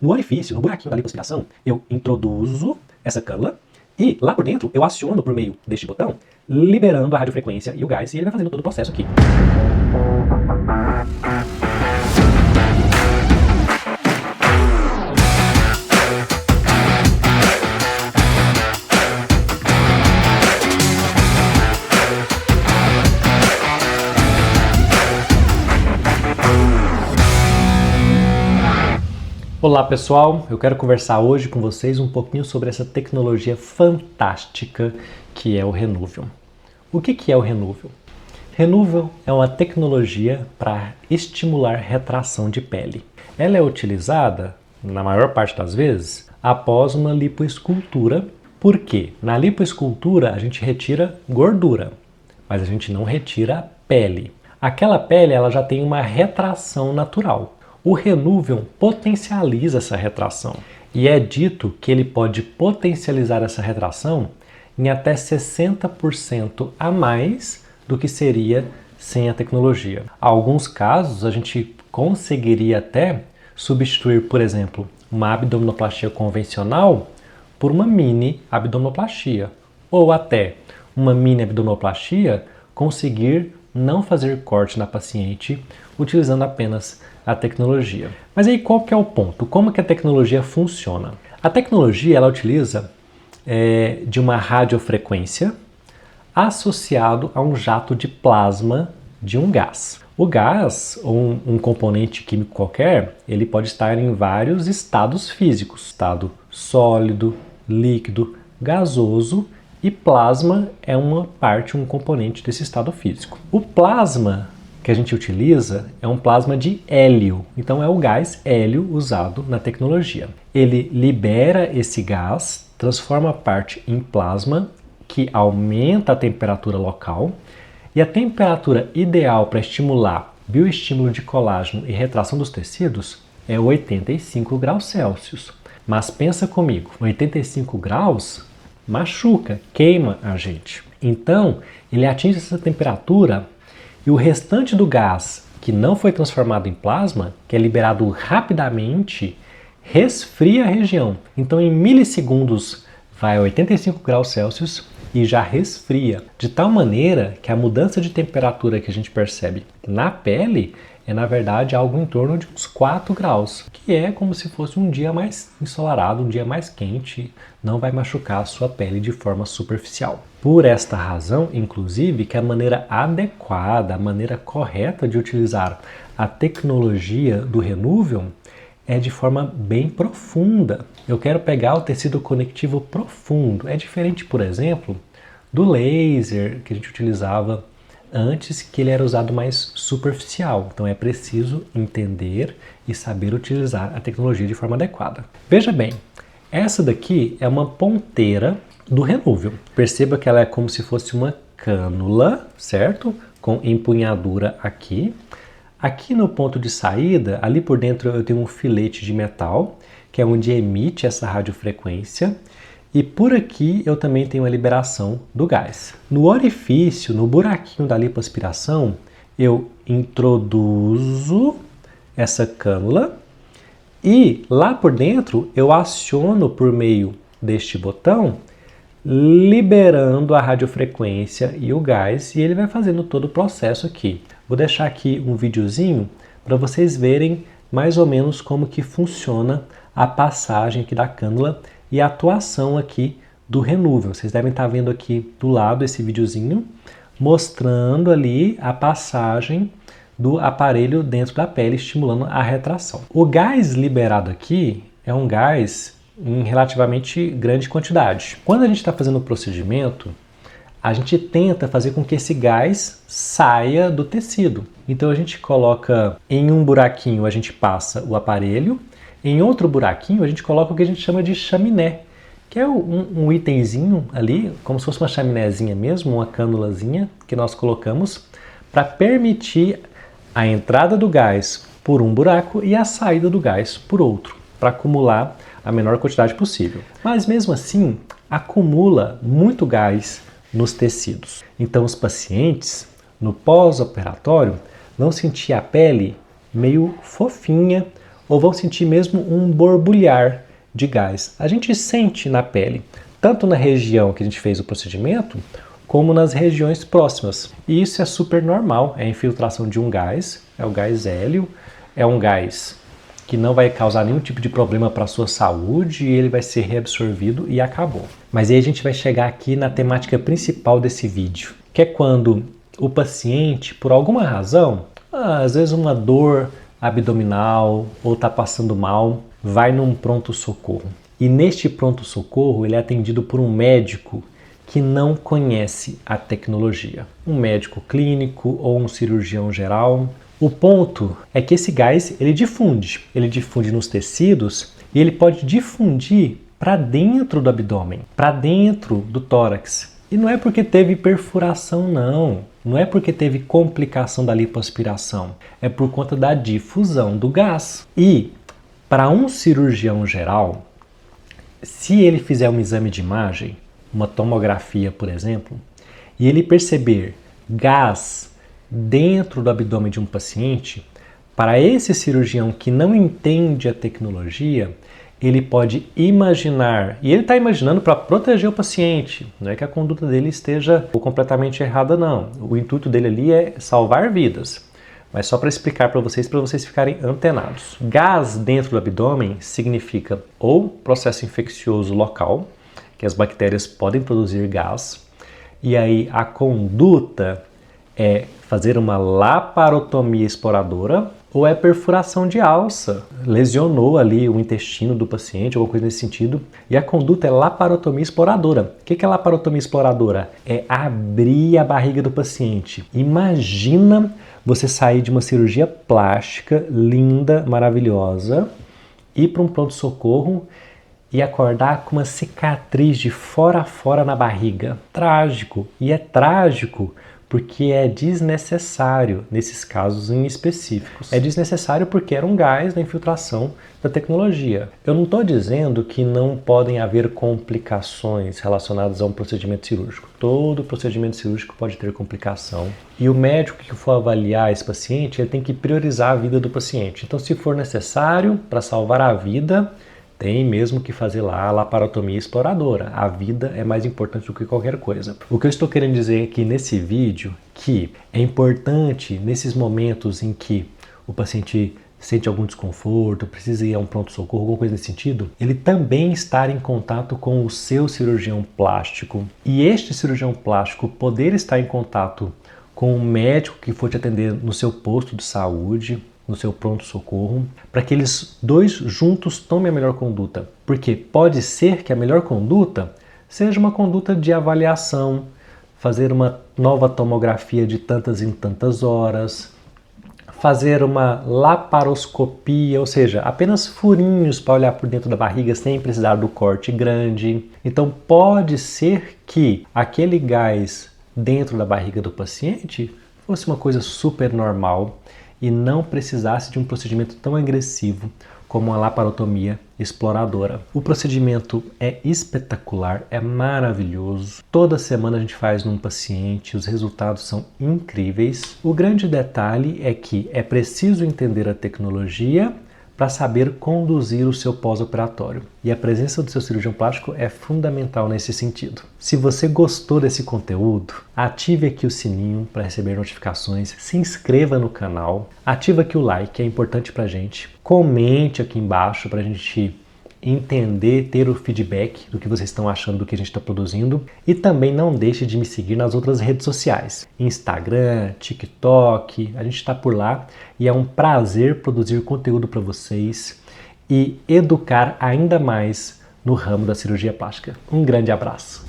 No orifício, no buraquinho da lipoaspiração, eu introduzo essa cânula e lá por dentro eu aciono por meio deste botão, liberando a radiofrequência e o gás, e ele vai fazendo todo o processo aqui. Olá pessoal, eu quero conversar hoje com vocês um pouquinho sobre essa tecnologia fantástica que é o Renuvium. O que é o Renuvium? Renuvium é uma tecnologia para estimular retração de pele. Ela é utilizada, na maior parte das vezes, após uma lipoescultura. Por quê? Na lipoescultura a gente retira gordura, mas a gente não retira a pele. Aquela pele ela já tem uma retração natural. O Renuvium potencializa essa retração e é dito que ele pode potencializar essa retração em até 60% a mais do que seria sem a tecnologia. Em alguns casos, a gente conseguiria até substituir, por exemplo, uma abdominoplastia convencional por uma mini abdominoplastia, ou até uma mini abdominoplastia conseguir não fazer corte na paciente utilizando apenas a tecnologia. Mas aí qual que é o ponto? Como que a tecnologia funciona? A tecnologia ela utiliza de uma radiofrequência associado a um jato de plasma de um gás. O gás, ou um componente químico qualquer, ele pode estar em vários estados físicos. Estado sólido, líquido, gasoso, e plasma é uma parte, um componente desse estado físico. O plasma que a gente utiliza é um plasma de hélio, então é o gás hélio usado na tecnologia. Ele libera esse gás, transforma a parte em plasma, que aumenta a temperatura local, e a temperatura ideal para estimular bioestímulo de colágeno e retração dos tecidos é 85 graus Celsius. Mas pensa comigo, 85 graus machuca, queima a gente. Então, ele atinge essa temperatura e o restante do gás que não foi transformado em plasma, que é liberado rapidamente, resfria a região. Então, em milissegundos, vai a 85 graus Celsius e já resfria. De tal maneira que a mudança de temperatura que a gente percebe na pele é, na verdade, algo em torno de uns 4 graus, que é como se fosse um dia mais ensolarado, um dia mais quente, não vai machucar a sua pele de forma superficial. Por esta razão, inclusive, que a maneira adequada, a maneira correta de utilizar a tecnologia do Renuvium é de forma bem profunda. Eu quero pegar o tecido conectivo profundo. É diferente, por exemplo, do laser que a gente utilizava antes, que ele era usado mais superficial. Então é preciso entender e saber utilizar a tecnologia de forma adequada. Veja bem, essa daqui é uma ponteira do Renuvium. Perceba que ela é como se fosse uma cânula, certo? Com empunhadura aqui. Aqui no ponto de saída, ali por dentro eu tenho um filete de metal, que é onde emite essa radiofrequência. E por aqui eu também tenho a liberação do gás. No orifício, no buraquinho da lipoaspiração, eu introduzo essa cânula e lá por dentro eu aciono por meio deste botão, liberando a radiofrequência e o gás, e ele vai fazendo todo o processo aqui. Vou deixar aqui um videozinho para vocês verem mais ou menos como que funciona a passagem aqui da cânula e a atuação aqui do Renuvium. Vocês devem estar vendo aqui do lado esse videozinho, mostrando ali a passagem do aparelho dentro da pele, estimulando a retração. O gás liberado aqui é um gás em relativamente grande quantidade. Quando a gente está fazendo o procedimento, a gente tenta fazer com que esse gás saia do tecido. Então a gente coloca em um buraquinho, a gente passa o aparelho, em outro buraquinho a gente coloca o que a gente chama de chaminé, que é um itemzinho ali, como se fosse uma chaminézinha mesmo, uma cânulazinha que nós colocamos para permitir a entrada do gás por um buraco e a saída do gás por outro, para acumular a menor quantidade possível. Mas mesmo assim, acumula muito gás nos tecidos. Então os pacientes, no pós-operatório, vão sentir a pele meio fofinha ou vão sentir mesmo um borbulhar de gás. A gente sente na pele, tanto na região que a gente fez o procedimento, como nas regiões próximas. E isso é super normal, é a infiltração de um gás, é o gás hélio, é um gás que não vai causar nenhum tipo de problema para a sua saúde e ele vai ser reabsorvido e acabou. Mas aí a gente vai chegar aqui na temática principal desse vídeo, que é quando o paciente, por alguma razão, às vezes uma dor abdominal ou está passando mal, vai num pronto-socorro. E neste pronto-socorro ele é atendido por um médico que não conhece a tecnologia. Um médico clínico ou um cirurgião geral. O ponto é que esse gás ele difunde nos tecidos e ele pode difundir para dentro do abdômen, para dentro do tórax. E não é porque teve perfuração não é porque teve complicação da lipoaspiração, é por conta da difusão do gás. E para um cirurgião geral, se ele fizer um exame de imagem, uma tomografia, por exemplo, e ele perceber gás dentro do abdômen de um paciente, para esse cirurgião que não entende a tecnologia, ele pode imaginar, e ele está imaginando para proteger o paciente, não é que a conduta dele esteja completamente errada não, o intuito dele ali é salvar vidas, mas só para explicar para vocês ficarem antenados. Gás dentro do abdômen significa ou processo infeccioso local, que as bactérias podem produzir gás, e aí a conduta é fazer uma laparotomia exploradora ou é perfuração de alça, lesionou ali o intestino do paciente, alguma coisa nesse sentido, e a conduta é laparotomia exploradora. O que é laparotomia exploradora? É abrir a barriga do paciente. Imagina você sair de uma cirurgia plástica linda, maravilhosa, ir para um pronto-socorro e acordar com uma cicatriz de fora a fora na barriga. Trágico. E é trágico porque é desnecessário nesses casos em específicos. É desnecessário porque era um gás da infiltração da tecnologia. Eu não estou dizendo que não podem haver complicações relacionadas a um procedimento cirúrgico. Todo procedimento cirúrgico pode ter complicação. E o médico que for avaliar esse paciente, ele tem que priorizar a vida do paciente. Então, se for necessário para salvar a vida, tem mesmo que fazer lá a laparotomia exploradora. A vida é mais importante do que qualquer coisa. O que eu estou querendo dizer aqui nesse vídeo que é importante nesses momentos em que o paciente sente algum desconforto, precisa ir a um pronto-socorro, alguma coisa nesse sentido, ele também estar em contato com o seu cirurgião plástico. E este cirurgião plástico poder estar em contato com o médico que for te atender no seu posto de saúde, no seu pronto-socorro, para que eles dois juntos tomem a melhor conduta. Porque pode ser que a melhor conduta seja uma conduta de avaliação, fazer uma nova tomografia de tantas em tantas horas, fazer uma laparoscopia, ou seja, apenas furinhos para olhar por dentro da barriga sem precisar do corte grande. Então pode ser que aquele gás dentro da barriga do paciente fosse uma coisa super normal e não precisasse de um procedimento tão agressivo como a laparotomia exploradora. O procedimento é espetacular, é maravilhoso. Toda semana a gente faz num paciente, os resultados são incríveis. O grande detalhe é que é preciso entender a tecnologia para saber conduzir o seu pós-operatório. E a presença do seu cirurgião plástico é fundamental nesse sentido. Se você gostou desse conteúdo, ative aqui o sininho para receber notificações, se inscreva no canal, ative aqui o like, é importante para a gente. Comente aqui embaixo para a gente entender, ter o feedback do que vocês estão achando do que a gente está produzindo. E também não deixe de me seguir nas outras redes sociais, Instagram, TikTok, a gente está por lá e é um prazer produzir conteúdo para vocês e educar ainda mais no ramo da cirurgia plástica. Um grande abraço!